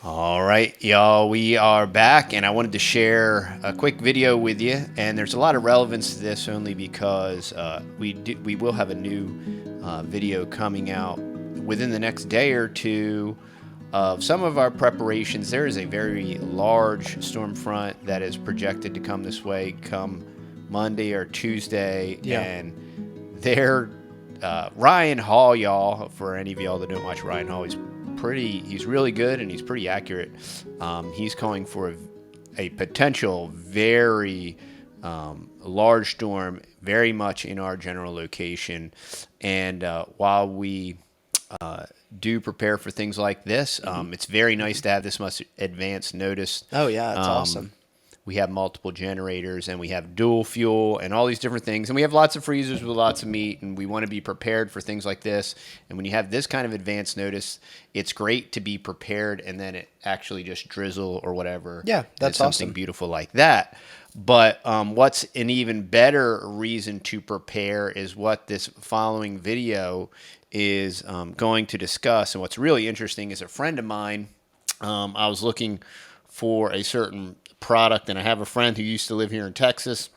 All right, y'all, we are back, and I wanted to share a quick video with you. And there's a lot of relevance to this only because we will have a new video coming out within the next day or two of some of our preparations. There is a very large storm front that is projected to come this way come Monday or Tuesday, and they're Ryan Hall, y'all. For any of y'all that don't watch Ryan Hall, he's really good and he's pretty accurate. He's calling for a potential very large storm, very much in our general location. And while we do prepare for things like this, it's very nice to have this much advance notice. Oh yeah, it's awesome. We have multiple generators and we have dual fuel and all these different things. And we have lots of freezers with lots of meat, and we want to be prepared for things like this. And when you have this kind of advance notice, it's great to be prepared and then it actually just drizzle or whatever. Yeah, that's something awesome. Beautiful like that. But what's an even better reason to prepare is what this following video is going to discuss. And what's really interesting is a friend of mine, I was looking for a certain product, and I have a friend who used to live here in Texas,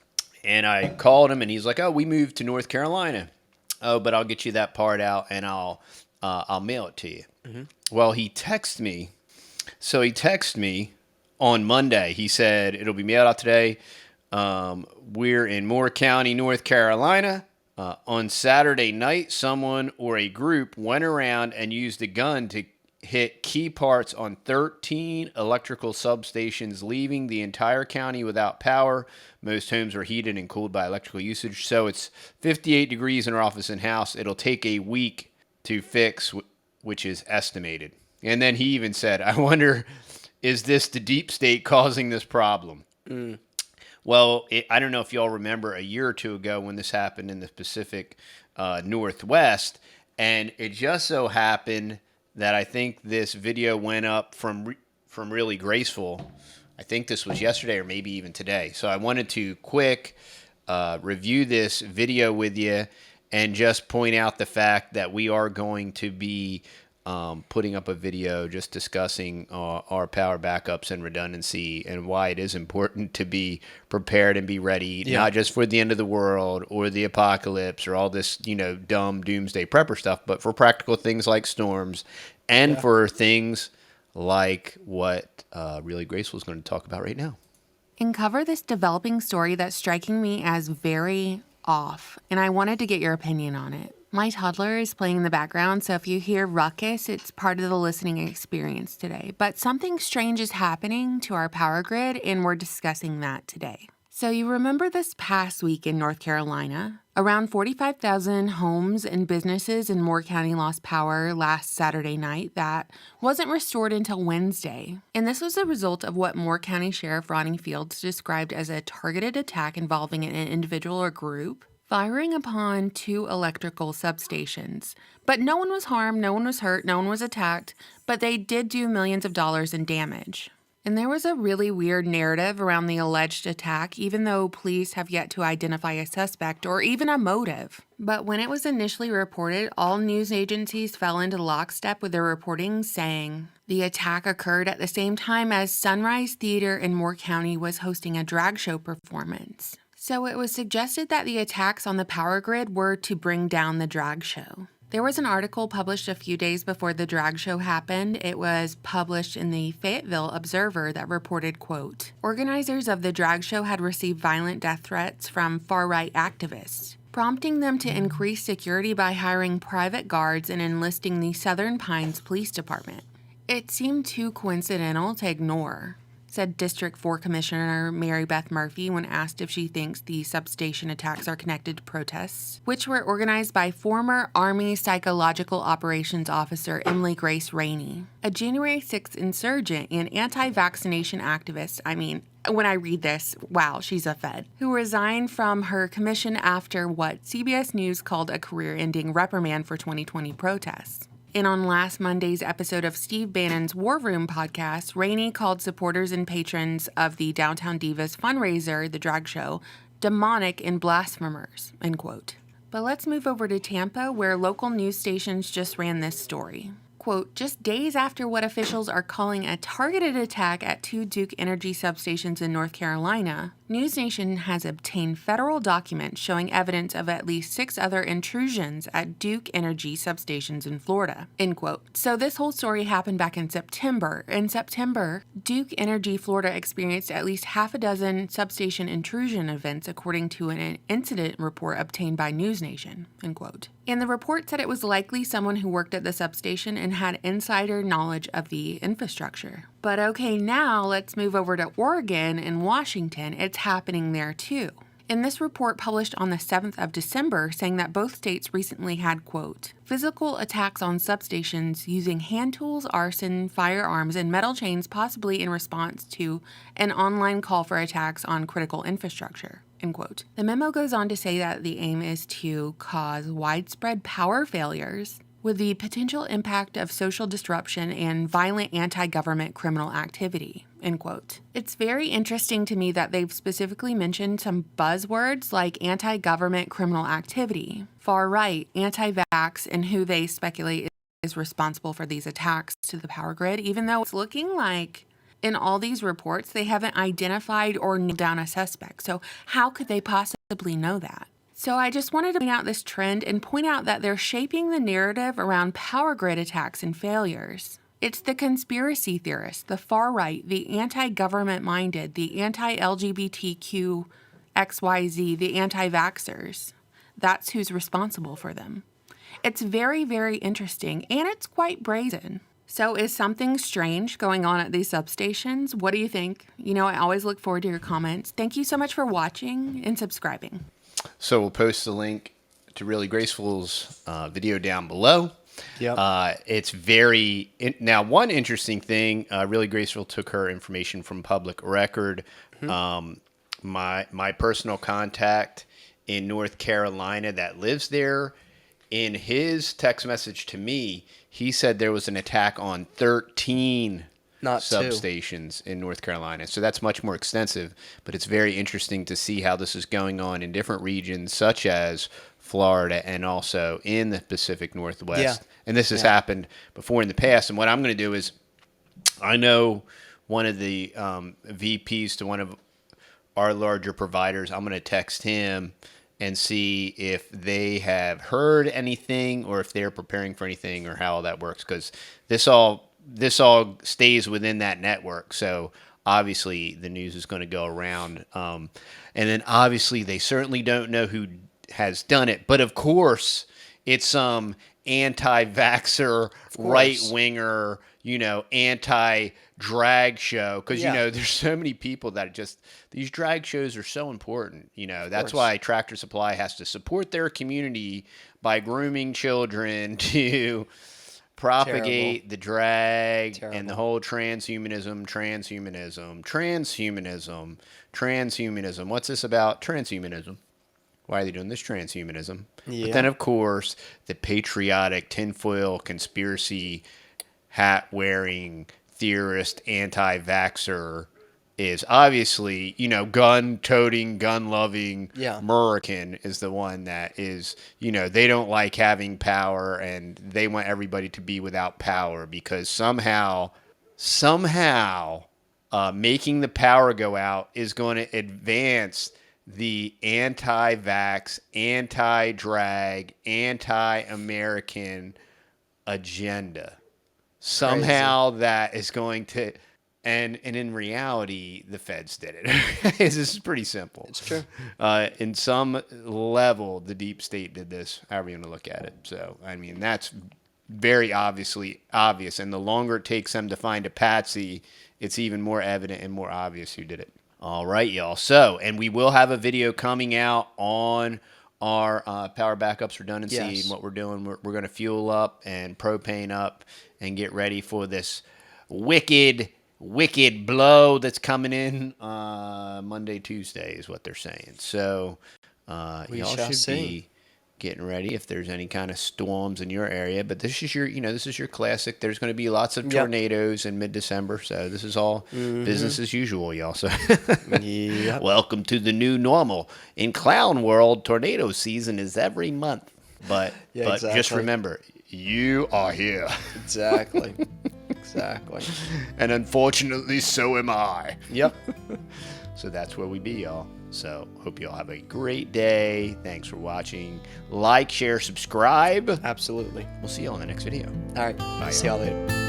and I called him and he's like, "Oh, we moved to North Carolina. Oh, but I'll get you that part out and I'll mail it to you." Well, he texted me. So he texted me on Monday. He said, "It'll be mailed out today. We're in Moore County, North Carolina. On Saturday night, someone or a group went around and used a gun to hit key parts on 13 electrical substations, leaving the entire county without power. Most homes are heated and cooled by electrical usage. So it's 58 degrees in our office and house. It'll take a week to fix, which is estimated." And then he even said, "I wonder, is this the deep state causing this problem?" Well, I don't know if y'all remember a year or two ago when this happened in the Pacific Northwest, and it just so happened that I think this video went up from really Graceful. I think this was yesterday or maybe even today. So I wanted to quick review this video with you and just point out the fact that we are going to be putting up a video just discussing our power backups and redundancy and why it is important to be prepared and be ready, not just for the end of the world or the apocalypse or all this, dumb doomsday prepper stuff, but for practical things like storms and for things like what Really Graceful is going to talk about right now. And cover this developing story that's striking me as very off, and I wanted to get your opinion on it. My toddler is playing in the background, so if you hear ruckus, it's part of the listening experience today. But something strange is happening to our power grid, and we're discussing that today. So you remember this past week in North Carolina? Around 45,000 homes and businesses in Moore County lost power last Saturday night that wasn't restored until Wednesday. And this was a result of what Moore County Sheriff Ronnie Fields described as a targeted attack involving an individual or group firing upon 2 electrical substations. But no one was harmed, no one was hurt, no one was attacked, but they did do millions of dollars in damage. And there was a really weird narrative around the alleged attack, even though police have yet to identify a suspect or even a motive. But when it was initially reported, all news agencies fell into lockstep with their reporting, saying the attack occurred at the same time as Sunrise Theater in Moore County was hosting a drag show performance. So it was suggested that the attacks on the power grid were to bring down the drag show. There was an article published a few days before the drag show happened. It was published in the Fayetteville Observer that reported, quote, "Organizers of the drag show had received violent death threats from far-right activists, prompting them to increase security by hiring private guards and enlisting the Southern Pines Police Department. It seemed too coincidental to ignore," said District 4 Commissioner Mary Beth Murphy when asked if she thinks the substation attacks are connected to protests, which were organized by former Army Psychological Operations Officer Emily Grace Rainey, a January 6th insurgent and anti-vaccination activist. I mean, when I read this, wow, she's a Fed, who resigned from her commission after what CBS News called a career-ending reprimand for 2020 protests. And on last Monday's episode of Steve Bannon's War Room podcast, Rainey called supporters and patrons of the Downtown Divas fundraiser, the drag show, demonic and blasphemers, end quote. But let's move over to Tampa, where local news stations just ran this story. Quote, just days after what officials are calling a targeted attack at 2 Duke Energy substations in North Carolina, NewsNation has obtained federal documents showing evidence of at least 6 other intrusions at Duke Energy substations in Florida, end quote. So this whole story happened back in September. In September, Duke Energy Florida experienced at least half a dozen substation intrusion events, according to an incident report obtained by NewsNation, end quote. And the report said it was likely someone who worked at the substation and had insider knowledge of the infrastructure. But okay, now let's move over to Oregon and Washington. It's happening there too. In this report published on the 7th of December, saying that both states recently had, quote, physical attacks on substations using hand tools, arson, firearms, and metal chains, possibly in response to an online call for attacks on critical infrastructure, end quote. The memo goes on to say that the aim is to cause widespread power failures with the potential impact of social disruption and violent anti-government criminal activity, end quote. It's very interesting to me that they've specifically mentioned some buzzwords like anti-government criminal activity, far right, anti-vax, and who they speculate is responsible for these attacks to the power grid, even though it's looking like in all these reports they haven't identified or nailed down a suspect. So how could they possibly know that? So I just wanted to point out this trend and point out that they're shaping the narrative around power grid attacks and failures. It's the conspiracy theorists, the far right, the anti-government minded, the anti-LGBTQ XYZ, the anti-vaxxers. That's who's responsible for them. It's very, very interesting, and it's quite brazen. So is something strange going on at these substations? What do you think? You know, I always look forward to your comments. Thank you so much for watching and subscribing. So we'll post the link to Really Graceful's video down below. Yep. It's very now. One interesting thing, Really Graceful took her information from public record. My personal contact in North Carolina that lives there, in his text message to me, he said there was an attack on 13 Not substations in North Carolina. So that's much more extensive, but it's very interesting to see how this is going on in different regions, such as Florida and also in the Pacific Northwest. Yeah. And this has happened before in the past. And what I'm going to do is, I know one of the VPs to one of our larger providers. I'm going to text him and see if they have heard anything or if they're preparing for anything or how all that works, because this all stays within that network. So obviously the news is going to go around. And then obviously they certainly don't know who has done it. But of course, it's some anti-vaxxer, right-winger, anti-drag show. Because, there's so many people that these drag shows are so important. That's why Tractor Supply has to support their community by grooming children to propagate the drag and the whole transhumanism. What's this about? Transhumanism. Why are they doing this transhumanism? Yeah. But then, of course, the patriotic tinfoil conspiracy hat-wearing theorist anti-vaxxer is obviously, gun-toting, gun-loving American is the one that is, they don't like having power and they want everybody to be without power because somehow making the power go out is going to advance the anti-vax, anti-drag, anti-American agenda. Somehow that is going to... And in reality, the feds did it. This is pretty simple. It's true. In some level, the deep state did this, however you want to look at it. So, that's very obviously obvious. And the longer it takes them to find a patsy, it's even more evident and more obvious who did it. All right, y'all. So, and we will have a video coming out on our power backups redundancy and what we're doing. We're going to fuel up and propane up and get ready for this wicked blow that's coming in Monday, Tuesday is what they're saying. So y'all should be getting ready if there's any kind of storms in your area. But this is your classic. There's going to be lots of tornadoes in mid-December. So this is all business as usual, y'all. So welcome to the new normal. In clown world, tornado season is every month. But just remember, you are here. Exactly. Exactly. And unfortunately, so am I. Yep. So that's where we be, y'all. So hope you all have a great day. Thanks for watching. Like, share, subscribe. Absolutely. We'll see you all in the next video. All right. Bye, See y'all later.